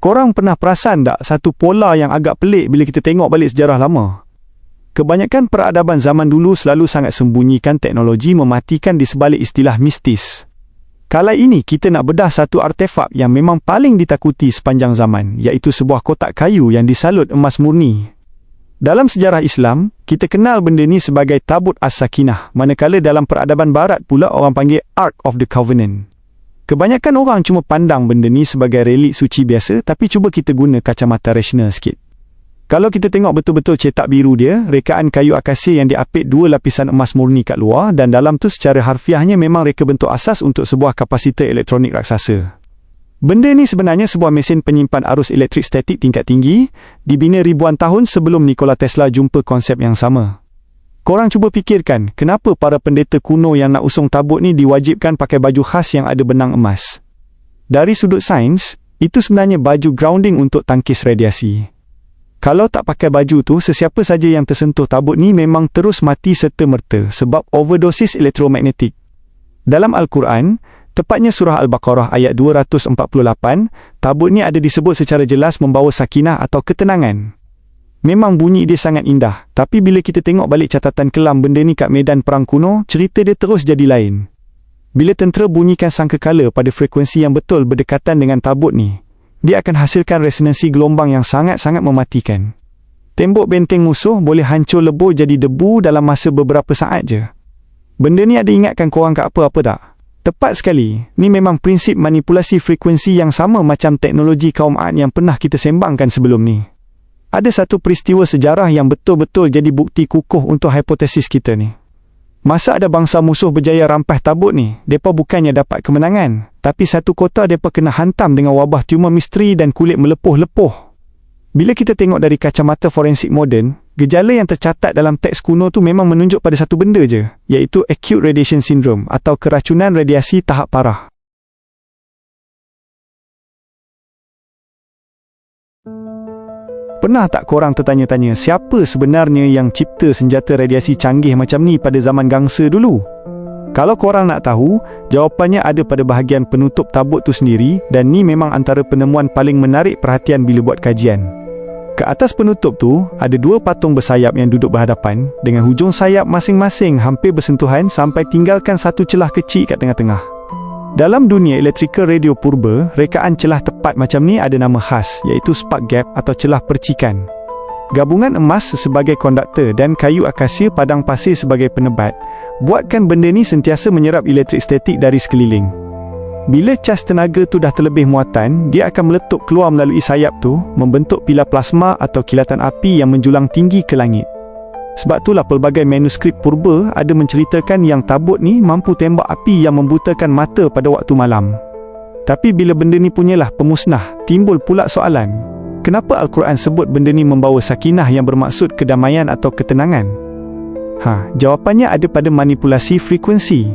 Korang pernah perasan tak satu pola yang agak pelik bila kita tengok balik sejarah lama? Kebanyakan peradaban zaman dulu selalu sangat sembunyikan teknologi mematikan di sebalik istilah mistis. Kali ini kita nak bedah satu artefak yang memang paling ditakuti sepanjang zaman, iaitu sebuah kotak kayu yang disalut emas murni. Dalam sejarah Islam, kita kenal benda ni sebagai Tabut As-Sakinah, manakala dalam peradaban barat pula orang panggil Ark of the Covenant. Kebanyakan orang cuma pandang benda ni sebagai relik suci biasa, tapi cuba kita guna kacamata rasional sikit. Kalau kita tengok betul-betul cetak biru dia, rekaan kayu akasia yang diapit 2 lapisan emas murni kat luar, dan dalam tu secara harfiahnya memang reka bentuk asas untuk sebuah kapasitor elektronik raksasa. Benda ni sebenarnya sebuah mesin penyimpan arus elektrik statik tingkat tinggi, dibina ribuan tahun sebelum Nikola Tesla jumpa konsep yang sama. Korang cuba fikirkan, kenapa para pendeta kuno yang nak usung tabut ni diwajibkan pakai baju khas yang ada benang emas? Dari sudut sains, itu sebenarnya baju grounding untuk tangkis radiasi. Kalau tak pakai baju tu, sesiapa saja yang tersentuh tabut ni memang terus mati serta-merta sebab overdosis elektromagnetik. Dalam Al-Quran, tepatnya surah Al-Baqarah ayat 248, tabut ni ada disebut secara jelas membawa sakinah atau ketenangan. Memang bunyi dia sangat indah, tapi bila kita tengok balik catatan kelam benda ni kat medan perang kuno, cerita dia terus jadi lain. Bila tentera bunyikan sangkakala pada frekuensi yang betul berdekatan dengan tabut ni, dia akan hasilkan resonansi gelombang yang sangat-sangat mematikan. Tembok benteng musuh boleh hancur lebur jadi debu dalam masa beberapa saat je. Benda ni ada ingatkan korang kat apa-apa tak? Tepat sekali, ni memang prinsip manipulasi frekuensi yang sama macam teknologi kaum Ad yang pernah kita sembangkan sebelum ni. Ada satu peristiwa sejarah yang betul-betul jadi bukti kukuh untuk hipotesis kita ni. Masa ada bangsa musuh berjaya rampas tabut ni, mereka bukannya dapat kemenangan, tapi satu kota mereka kena hantam dengan wabah tumor misteri dan kulit melepuh-lepuh. Bila kita tengok dari kacamata forensik moden, gejala yang tercatat dalam teks kuno tu memang menunjuk pada satu benda je, iaitu acute radiation syndrome atau keracunan radiasi tahap parah. Pernah tak korang tertanya-tanya siapa sebenarnya yang cipta senjata radiasi canggih macam ni pada zaman gangsa dulu? Kalau korang nak tahu, jawapannya ada pada bahagian penutup tabut tu sendiri, dan ni memang antara penemuan paling menarik perhatian bila buat kajian. Ke atas penutup tu, ada 2 patung bersayap yang duduk berhadapan, dengan hujung sayap masing-masing hampir bersentuhan sampai tinggalkan satu celah kecil kat tengah-tengah. Dalam dunia elektrikal radio purba, rekaan celah tepat macam ni ada nama khas, iaitu spark gap atau celah percikan. Gabungan emas sebagai konduktor dan kayu akasia padang pasir sebagai penebat, buatkan benda ni sentiasa menyerap elektrik statik dari sekeliling. Bila cas tenaga tu dah terlebih muatan, dia akan meletup keluar melalui sayap tu, membentuk pilar plasma atau kilatan api yang menjulang tinggi ke langit. Sebab itulah pelbagai manuskrip purba ada menceritakan yang tabut ni mampu tembak api yang membutakan mata pada waktu malam. Tapi bila benda ni punyalah pemusnah, timbul pula soalan, kenapa Al-Quran sebut benda ni membawa sakinah yang bermaksud kedamaian atau ketenangan? Jawapannya ada pada manipulasi frekuensi.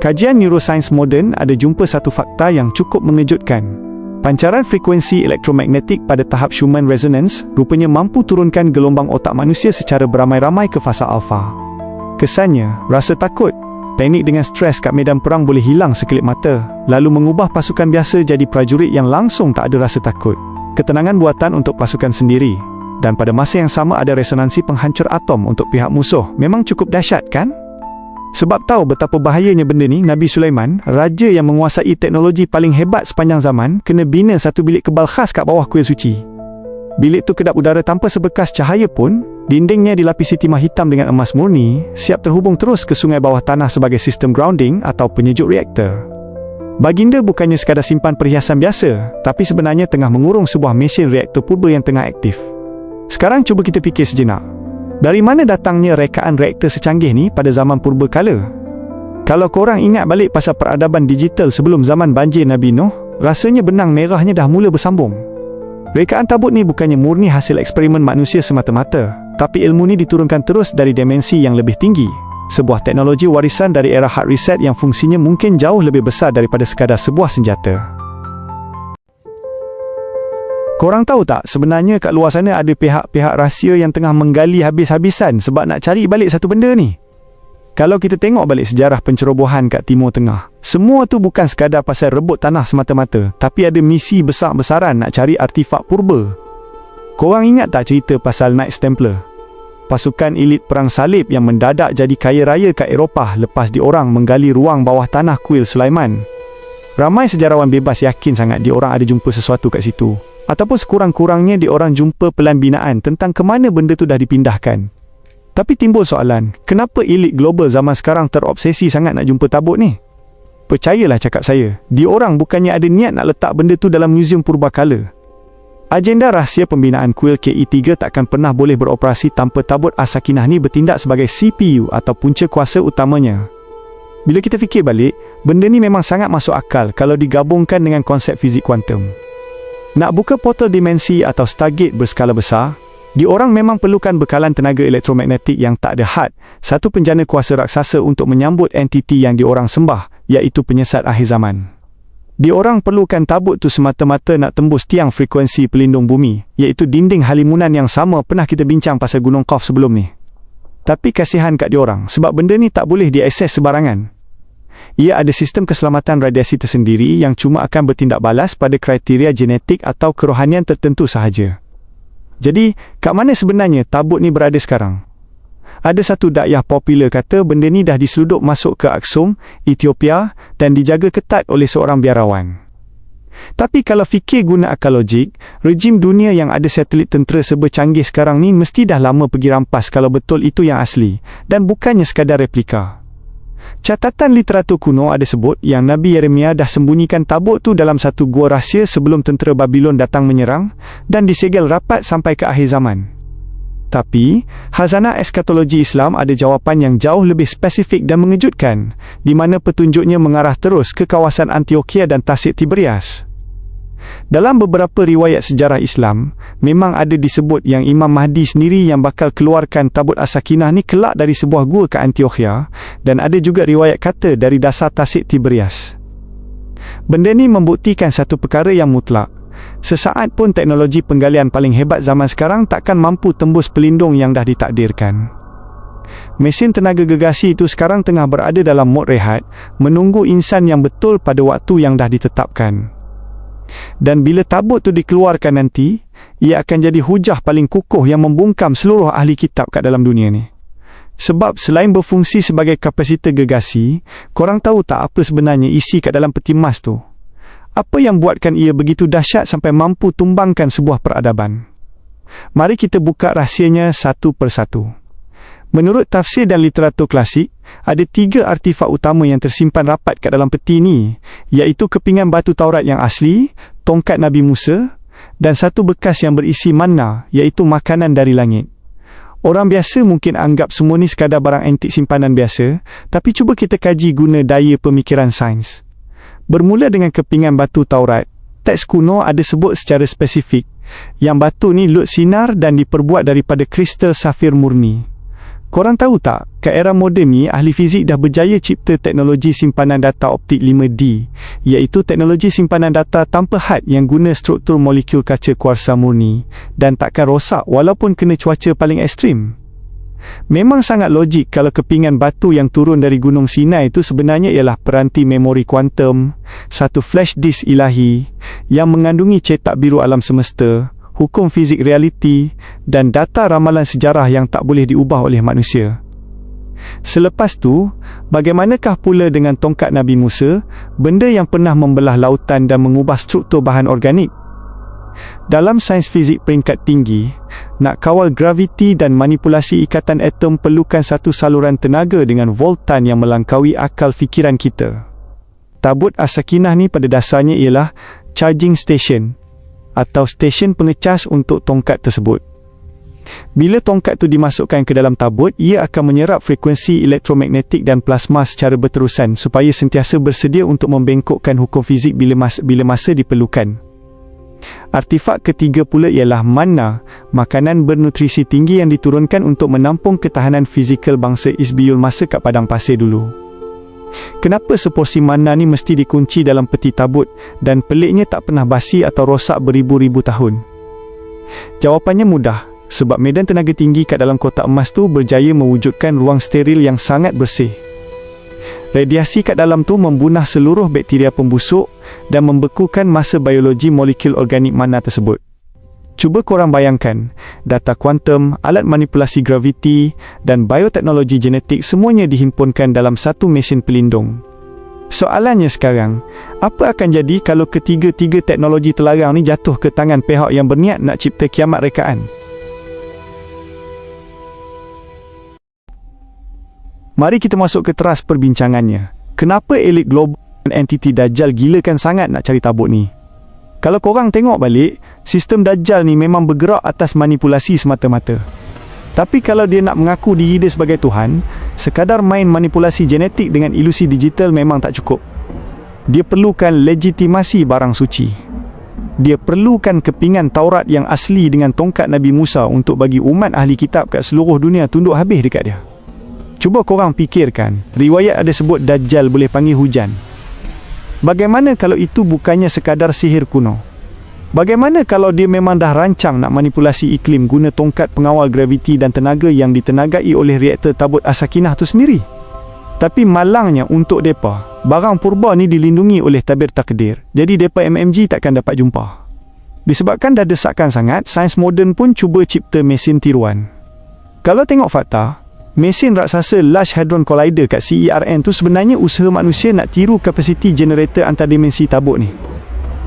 Kajian neurosains moden ada jumpa satu fakta yang cukup mengejutkan. Pancaran frekuensi elektromagnetik pada tahap Schumann resonance rupanya mampu turunkan gelombang otak manusia secara beramai-ramai ke fasa alfa. Kesannya, rasa takut, panik dengan stres kat medan perang boleh hilang sekelip mata, lalu mengubah pasukan biasa jadi prajurit yang langsung tak ada rasa takut. Ketenangan buatan untuk pasukan sendiri. Dan pada masa yang sama ada resonansi penghancur atom untuk pihak musuh. Memang cukup dahsyat kan? Sebab tahu betapa bahayanya benda ni, Nabi Sulaiman, raja yang menguasai teknologi paling hebat sepanjang zaman, kena bina satu bilik kebal khas kat bawah kuil suci. Bilik tu kedap udara tanpa seberkas cahaya pun, dindingnya dilapisi timah hitam dengan emas murni, siap terhubung terus ke sungai bawah tanah sebagai sistem grounding atau penyejuk reaktor. Baginda bukannya sekadar simpan perhiasan biasa, tapi sebenarnya tengah mengurung sebuah mesin reaktor purba yang tengah aktif. Sekarang cuba kita fikir sejenak. Dari mana datangnya rekaan reaktor secanggih ni pada zaman purba kala? Kalau korang ingat balik pasal peradaban digital sebelum zaman banjir Nabi Nuh, rasanya benang merahnya dah mula bersambung. Rekaan tabut ni bukannya murni hasil eksperimen manusia semata-mata, tapi ilmu ni diturunkan terus dari dimensi yang lebih tinggi. Sebuah teknologi warisan dari era hard reset yang fungsinya mungkin jauh lebih besar daripada sekadar sebuah senjata. Korang tahu tak, sebenarnya kat luar sana ada pihak-pihak rahsia yang tengah menggali habis-habisan sebab nak cari balik satu benda ni. Kalau kita tengok balik sejarah pencerobohan kat Timur Tengah, semua tu bukan sekadar pasal rebut tanah semata-mata, tapi ada misi besar-besaran nak cari artifak purba. Korang ingat tak cerita pasal Knights Templar? Pasukan elit perang salib yang mendadak jadi kaya raya kat Eropah lepas diorang menggali ruang bawah tanah kuil Sulaiman. Ramai sejarawan bebas yakin sangat diorang ada jumpa sesuatu kat situ. Ataupun sekurang-kurangnya diorang jumpa pelan binaan tentang ke mana benda tu dah dipindahkan. Tapi timbul soalan, kenapa elit global zaman sekarang terobsesi sangat nak jumpa tabut ni? Percayalah cakap saya, diorang bukannya ada niat nak letak benda tu dalam muzium purbakala. Agenda rahsia pembinaan kuil KE3 takkan pernah boleh beroperasi tanpa tabut As-Sakinah ni bertindak sebagai CPU atau punca kuasa utamanya. Bila kita fikir balik, benda ni memang sangat masuk akal kalau digabungkan dengan konsep fizik kuantum. Nak buka portal dimensi atau Stargate berskala besar, diorang memang perlukan bekalan tenaga elektromagnetik yang tak ada had, satu penjana kuasa raksasa untuk menyambut entiti yang diorang sembah, iaitu penyesat akhir zaman. Diorang perlukan tabut tu semata-mata nak tembus tiang frekuensi pelindung bumi, iaitu dinding halimunan yang sama pernah kita bincang pasal Gunung Qaf sebelum ni. Tapi kasihan kat diorang, sebab benda ni tak boleh diakses sebarangan. Ia ada sistem keselamatan radiasi tersendiri yang cuma akan bertindak balas pada kriteria genetik atau kerohanian tertentu sahaja. Jadi, kat mana sebenarnya tabut ni berada sekarang? Ada satu dakyah popular kata benda ni dah diseluduk masuk ke Aksum, Ethiopia dan dijaga ketat oleh seorang biarawan. Tapi kalau fikir guna akal logik, rejim dunia yang ada satelit tentera serba canggih sekarang ni mesti dah lama pergi rampas kalau betul itu yang asli dan bukannya sekadar replika. Catatan literatur kuno ada sebut yang Nabi Yeremia dah sembunyikan tabut tu dalam satu gua rahsia sebelum tentera Babylon datang menyerang dan disegel rapat sampai ke akhir zaman. Tapi, khazanah eskatologi Islam ada jawapan yang jauh lebih spesifik dan mengejutkan, di mana petunjuknya mengarah terus ke kawasan Antioquia dan Tasik Tiberias. Dalam beberapa riwayat sejarah Islam, memang ada disebut yang Imam Mahdi sendiri yang bakal keluarkan tabut As-Sakinah ni kelak dari sebuah gua ke Antioquia, dan ada juga riwayat kata dari dasar Tasik Tiberias. Benda ni membuktikan satu perkara yang mutlak. Sesaat pun teknologi penggalian paling hebat zaman sekarang takkan mampu tembus pelindung yang dah ditakdirkan. Mesin tenaga gergasi itu sekarang tengah berada dalam mod rehat, menunggu insan yang betul pada waktu yang dah ditetapkan. Dan bila tabut tu dikeluarkan nanti, ia akan jadi hujah paling kukuh yang membungkam seluruh ahli kitab kat dalam dunia ni. Sebab selain berfungsi sebagai kapasitor gergasi, korang tahu tak apa sebenarnya isi kat dalam peti emas tu? Apa yang buatkan ia begitu dahsyat sampai mampu tumbangkan sebuah peradaban? Mari kita buka rahsianya satu persatu. Menurut tafsir dan literatur klasik, ada 3 artifak utama yang tersimpan rapat kat dalam peti ni, iaitu kepingan batu Taurat yang asli, tongkat Nabi Musa, dan satu bekas yang berisi manna, iaitu makanan dari langit. Orang biasa mungkin anggap semua ni sekadar barang antik simpanan biasa, tapi cuba kita kaji guna daya pemikiran sains. Bermula dengan kepingan batu Taurat, teks kuno ada sebut secara spesifik, yang batu ni lut sinar dan diperbuat daripada kristal safir murni. Korang tahu tak, ke era moden ni, ahli fizik dah berjaya cipta teknologi simpanan data optik 5D, iaitu teknologi simpanan data tanpa had yang guna struktur molekul kaca kuarsa murni dan takkan rosak walaupun kena cuaca paling ekstrim. Memang sangat logik kalau kepingan batu yang turun dari Gunung Sinai itu sebenarnya ialah peranti memori kuantum, satu flash disk ilahi yang mengandungi cetak biru alam semesta, hukum fizik realiti dan data ramalan sejarah yang tak boleh diubah oleh manusia. Selepas tu, bagaimanakah pula dengan tongkat Nabi Musa, benda yang pernah membelah lautan dan mengubah struktur bahan organik? Dalam sains fizik peringkat tinggi, nak kawal graviti dan manipulasi ikatan atom perlukan satu saluran tenaga dengan voltan yang melangkaui akal fikiran kita. Tabut As-Sakinah ni pada dasarnya ialah charging station atau stesen pengecas untuk tongkat tersebut. Bila tongkat tu dimasukkan ke dalam tabut, ia akan menyerap frekuensi elektromagnetik dan plasma secara berterusan supaya sentiasa bersedia untuk membengkokkan hukum fizik bila masa diperlukan. Artifak ketiga pula ialah manna, makanan bernutrisi tinggi yang diturunkan untuk menampung ketahanan fizikal bangsa Isbiul masa kat padang pasir dulu. Kenapa seporsi manna ni mesti dikunci dalam peti tabut dan peliknya tak pernah basi atau rosak beribu-ribu tahun? Jawapannya mudah, sebab medan tenaga tinggi kat dalam kotak emas tu berjaya mewujudkan ruang steril yang sangat bersih. Radiasi kat dalam tu membunuh seluruh bakteria pembusuk dan membekukan masa biologi molekul organik mana tersebut. Cuba korang bayangkan, data kuantum, alat manipulasi graviti dan bioteknologi genetik semuanya dihimpunkan dalam satu mesin pelindung. Soalannya sekarang, apa akan jadi kalau ketiga-tiga teknologi terlarang ni jatuh ke tangan pihak yang berniat nak cipta kiamat rekaan? Mari kita masuk ke teras perbincangannya. Kenapa elit global dan entiti Dajjal gilakan sangat nak cari tabut ni? Kalau korang tengok balik, sistem Dajjal ni memang bergerak atas manipulasi semata-mata. Tapi kalau dia nak mengaku diri dia sebagai Tuhan, sekadar main manipulasi genetik dengan ilusi digital memang tak cukup. Dia perlukan legitimasi barang suci. Dia perlukan kepingan Taurat yang asli dengan tongkat Nabi Musa untuk bagi umat ahli kitab kat seluruh dunia tunduk habis dekat dia. Cuba korang fikirkan, riwayat ada sebut Dajjal boleh panggil hujan. Bagaimana kalau itu bukannya sekadar sihir kuno? Bagaimana kalau dia memang dah rancang nak manipulasi iklim guna tongkat pengawal graviti dan tenaga yang ditenagai oleh reaktor tabut As-Sakinah tu sendiri? Tapi malangnya untuk depa, barang purba ni dilindungi oleh tabir takdir. Jadi depa MMG takkan dapat jumpa. Disebabkan dah desakan sangat, sains moden pun cuba cipta mesin tiruan. Kalau tengok fakta, mesin raksasa Large Hadron Collider kat CERN tu sebenarnya usaha manusia nak tiru kapasiti generator antardimensi tabuk ni.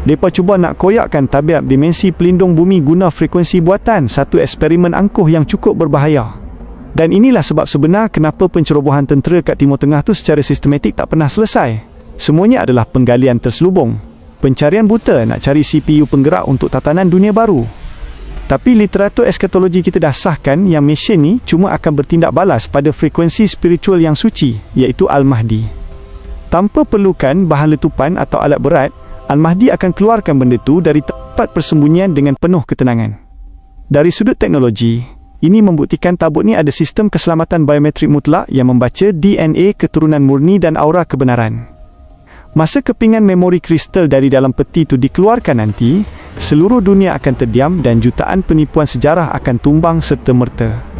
Mereka cuba nak koyakkan tabiat dimensi pelindung bumi guna frekuensi buatan, satu eksperimen angkuh yang cukup berbahaya. Dan inilah sebab sebenar kenapa pencerobohan tentera kat Timur Tengah tu secara sistematik tak pernah selesai. Semuanya adalah penggalian terselubung. Pencarian buta nak cari CPU penggerak untuk tatanan dunia baru. Tapi literatur eskatologi kita dah sahkan yang mesin ni cuma akan bertindak balas pada frekuensi spiritual yang suci, iaitu Al-Mahdi. Tanpa perlukan bahan letupan atau alat berat, Al-Mahdi akan keluarkan benda tu dari tempat persembunyian dengan penuh ketenangan. Dari sudut teknologi, ini membuktikan tabut ni ada sistem keselamatan biometrik mutlak yang membaca DNA keturunan murni dan aura kebenaran. Masa kepingan memori kristal dari dalam peti itu dikeluarkan nanti, seluruh dunia akan terdiam dan jutaan penipuan sejarah akan tumbang serta-merta.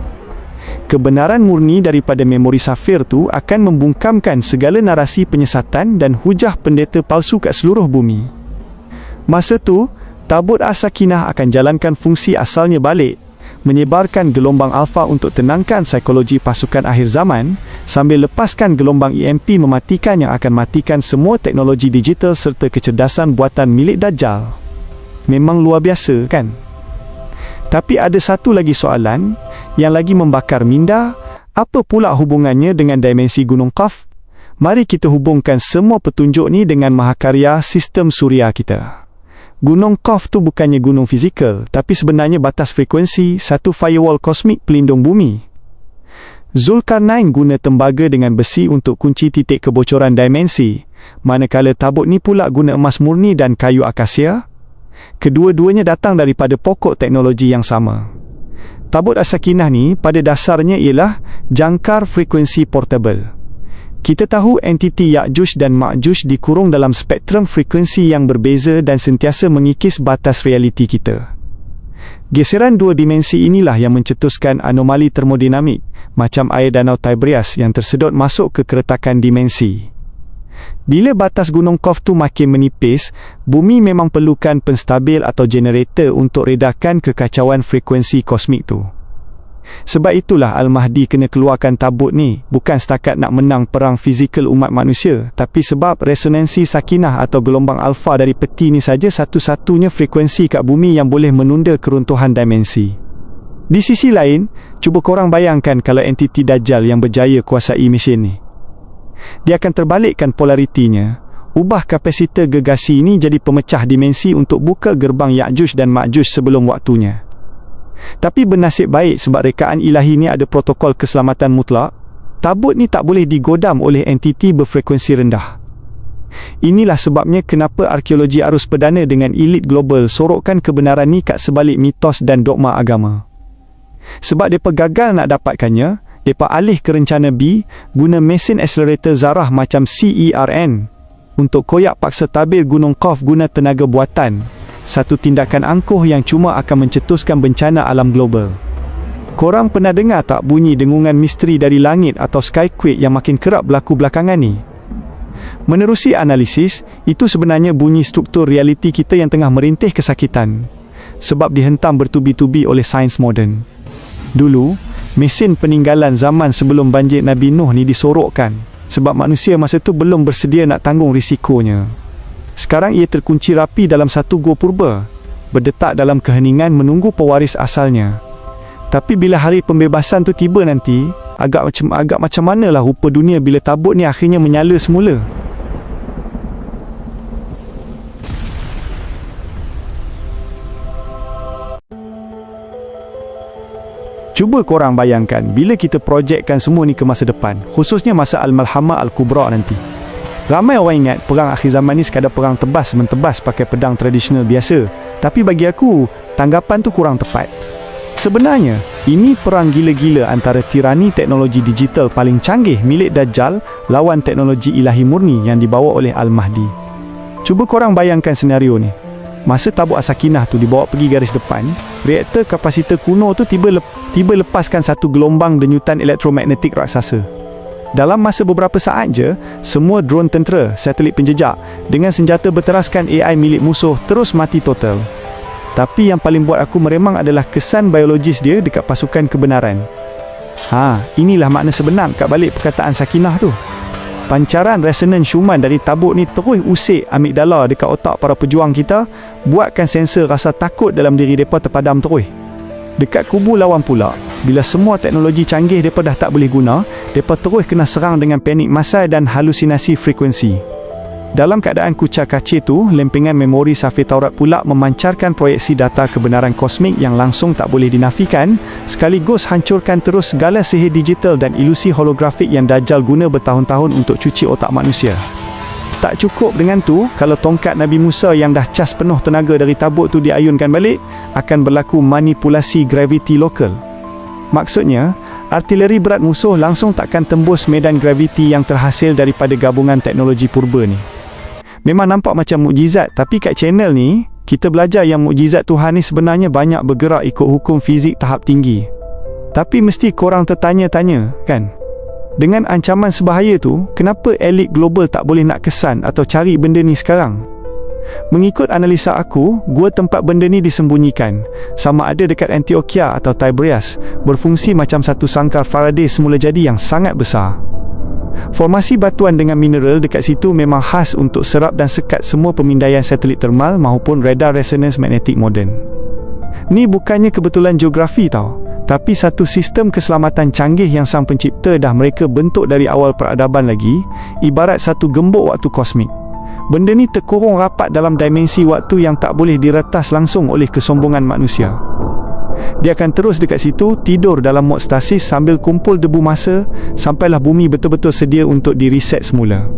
Kebenaran murni daripada memori safir tu akan membungkamkan segala narasi penyesatan dan hujah pendeta palsu kat seluruh bumi. Masa tu, tabut As-Sakinah akan jalankan fungsi asalnya balik, menyebarkan gelombang alfa untuk tenangkan psikologi pasukan akhir zaman, sambil lepaskan gelombang EMP mematikan yang akan matikan semua teknologi digital serta kecerdasan buatan milik Dajjal. Memang luar biasa, kan? Tapi ada satu lagi soalan yang lagi membakar minda. Apa pula hubungannya dengan dimensi Gunung Qaf? Mari kita hubungkan semua petunjuk ni dengan mahakarya sistem suria kita. Gunung Qaf tu bukannya gunung fizikal, tapi sebenarnya batas frekuensi, satu firewall kosmik pelindung bumi. Zulkarnain guna tembaga dengan besi untuk kunci titik kebocoran dimensi, manakala tabut ni pula guna emas murni dan kayu akasia. Kedua-duanya datang daripada pokok teknologi yang sama. Tabut As-Sakinah ni pada dasarnya ialah jangkar frekuensi portable. Kita tahu entiti Ya'juj dan Ma'juj dikurung dalam spektrum frekuensi yang berbeza dan sentiasa mengikis batas realiti kita. Geseran dua dimensi inilah yang mencetuskan anomali termodinamik, macam air danau Tiberias yang tersedot masuk ke keretakan dimensi. Bila batas Gunung Qaf tu makin menipis, bumi memang perlukan penstabil atau generator untuk redakan kekacauan frekuensi kosmik tu. Sebab itulah Al-Mahdi kena keluarkan tabut ni, bukan setakat nak menang perang fizikal umat manusia, tapi sebab resonansi sakinah atau gelombang alfa dari peti ni saja satu-satunya frekuensi kat bumi yang boleh menunda keruntuhan dimensi. Di sisi lain, cuba korang bayangkan kalau entiti Dajjal yang berjaya kuasai mesin ni. Dia akan terbalikkan polaritinya, ubah kapasitor gegasi ini jadi pemecah dimensi untuk buka gerbang Ya'juj dan Ma'juj sebelum waktunya. Tapi bernasib baik sebab rekaan ilahi ni ada protokol keselamatan mutlak. Tabut ni tak boleh digodam oleh entiti berfrekuensi rendah. Inilah sebabnya kenapa arkeologi arus perdana dengan elit global sorokkan kebenaran ni kat sebalik mitos dan dogma agama. Sebab mereka gagal nak dapatkannya, mereka alih ke rencana B guna mesin accelerator zarah macam CERN untuk koyak paksa tabir Gunung Qaf guna tenaga buatan. Satu tindakan angkuh yang cuma akan mencetuskan bencana alam global. Korang pernah dengar tak bunyi dengungan misteri dari langit atau skyquake yang makin kerap berlaku belakangan ni? Menerusi analisis, itu sebenarnya bunyi struktur realiti kita yang tengah merintih kesakitan sebab dihentam bertubi-tubi oleh sains moden. Dulu, mesin peninggalan zaman sebelum banjir Nabi Nuh ni disorokkan sebab manusia masa tu belum bersedia nak tanggung risikonya. Sekarang ia terkunci rapi dalam satu gua purba, berdetak dalam keheningan menunggu pewaris asalnya. Tapi bila hari pembebasan tu tiba nanti, agak macam manalah rupa dunia bila tabut ni akhirnya menyala semula. Cuba korang bayangkan bila kita projekkan semua ni ke masa depan, khususnya masa Al-Malhamah Al-Kubra nanti. Ramai orang ingat perang akhir zaman ni sekadar perang tebas-mentebas pakai pedang tradisional biasa. Tapi bagi aku, tanggapan tu kurang tepat. Sebenarnya, ini perang gila-gila antara tirani teknologi digital paling canggih milik Dajjal lawan teknologi ilahi murni yang dibawa oleh Al-Mahdi. Cuba korang bayangkan senario ni. Masa tabut As-Sakinah tu dibawa pergi garis depan, reaktor kapasitor kuno tu tiba lepaskan satu gelombang denyutan elektromagnetik raksasa. Dalam masa beberapa saat je, semua drone tentera, satelit penjejak dengan senjata berteraskan AI milik musuh terus mati total. Tapi yang paling buat aku meremang adalah kesan biologis dia dekat pasukan kebenaran. Inilah makna sebenar kat balik perkataan Sakinah tu. Pancaran resonan Schumann dari tabut ni terus usik amigdala dekat otak para pejuang kita, buatkan sensor rasa takut dalam diri mereka terpadam terus. Dekat kubu lawan pula, bila semua teknologi canggih mereka dah tak boleh guna, mereka terus kena serang dengan panik massal dan halusinasi frekuensi. Dalam keadaan kucar kacir tu, lempengan memori Safir Taurat pula memancarkan proyeksi data kebenaran kosmik yang langsung tak boleh dinafikan, sekaligus hancurkan terus segala sihir digital dan ilusi holografik yang Dajjal guna bertahun-tahun untuk cuci otak manusia. Tak cukup dengan tu, kalau tongkat Nabi Musa yang dah cas penuh tenaga dari tabut tu diayunkan balik, akan berlaku manipulasi graviti lokal. Maksudnya, artileri berat musuh langsung takkan tembus medan graviti yang terhasil daripada gabungan teknologi purba ni. Memang nampak macam mukjizat, tapi kat channel ni, kita belajar yang mukjizat Tuhan ni sebenarnya banyak bergerak ikut hukum fizik tahap tinggi. Tapi mesti korang tertanya-tanya, kan? Dengan ancaman sebahaya tu, kenapa elit global tak boleh nak kesan atau cari benda ni sekarang? Mengikut analisa aku, gua tempat benda ni disembunyikan, sama ada dekat Antioquia atau Tiberias, berfungsi macam satu sangkar Faraday semula jadi yang sangat besar. Formasi batuan dengan mineral dekat situ memang khas untuk serap dan sekat semua pemindaian satelit termal maupun radar resonance magnetik moden. Ni bukannya kebetulan geografi tau, tapi satu sistem keselamatan canggih yang sang pencipta dah mereka bentuk dari awal peradaban lagi, ibarat satu gembok waktu kosmik. Benda ni terkurung rapat dalam dimensi waktu yang tak boleh diretas langsung oleh kesombongan manusia. Dia akan terus dekat situ, tidur dalam mod stasis sambil kumpul debu masa sampailah bumi betul-betul sedia untuk direset semula.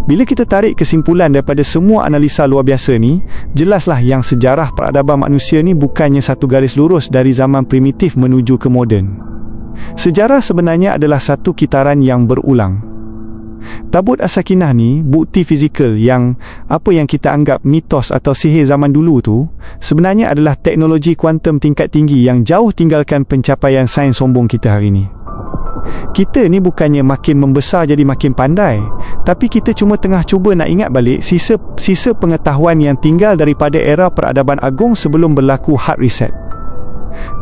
Bila kita tarik kesimpulan daripada semua analisa luar biasa ni, jelaslah yang sejarah peradaban manusia ni bukannya satu garis lurus dari zaman primitif menuju ke moden. Sejarah sebenarnya adalah satu kitaran yang berulang. Tabut As-Sakinah ni bukti fizikal yang apa yang kita anggap mitos atau sihir zaman dulu tu sebenarnya adalah teknologi kuantum tingkat tinggi yang jauh tinggalkan pencapaian sains sombong kita hari ni. Kita ni bukannya makin membesar jadi makin pandai, tapi kita cuma tengah cuba nak ingat balik sisa pengetahuan yang tinggal daripada era peradaban agung sebelum berlaku hard reset.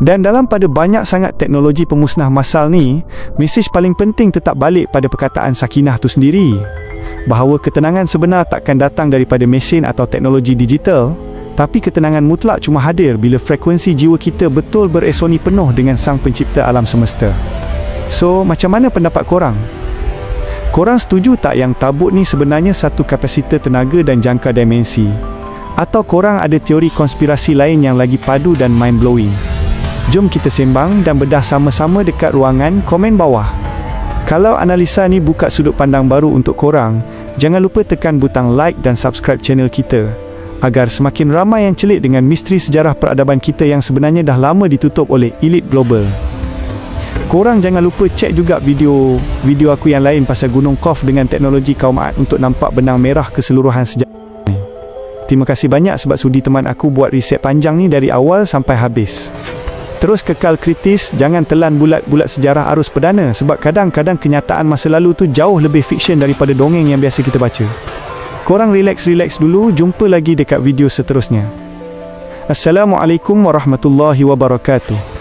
Dan dalam pada banyak sangat teknologi pemusnah massal ni, mesej paling penting tetap balik pada perkataan Sakinah tu sendiri, bahawa ketenangan sebenar takkan datang daripada mesin atau teknologi digital, tapi ketenangan mutlak cuma hadir bila frekuensi jiwa kita betul beresoni penuh dengan sang pencipta alam semesta. So, macam mana pendapat korang? Korang setuju tak yang tabut ni sebenarnya satu kapasitor tenaga dan jangka dimensi? Atau korang ada teori konspirasi lain yang lagi padu dan mind-blowing? Jom kita sembang dan bedah sama-sama dekat ruangan komen bawah. Kalau analisa ni buka sudut pandang baru untuk korang, jangan lupa tekan butang like dan subscribe channel kita, agar semakin ramai yang celik dengan misteri sejarah peradaban kita yang sebenarnya dah lama ditutup oleh elit global. Korang jangan lupa cek juga video aku yang lain pasal Gunung Qaf dengan teknologi kaum Ad untuk nampak benang merah keseluruhan sejarah ni. Terima kasih banyak sebab sudi teman aku buat riset panjang ni dari awal sampai habis. Terus kekal kritis, jangan telan bulat-bulat sejarah arus perdana sebab kadang-kadang kenyataan masa lalu tu jauh lebih fiksyen daripada dongeng yang biasa kita baca. Korang relax-relax dulu, jumpa lagi dekat video seterusnya. Assalamualaikum warahmatullahi wabarakatuh.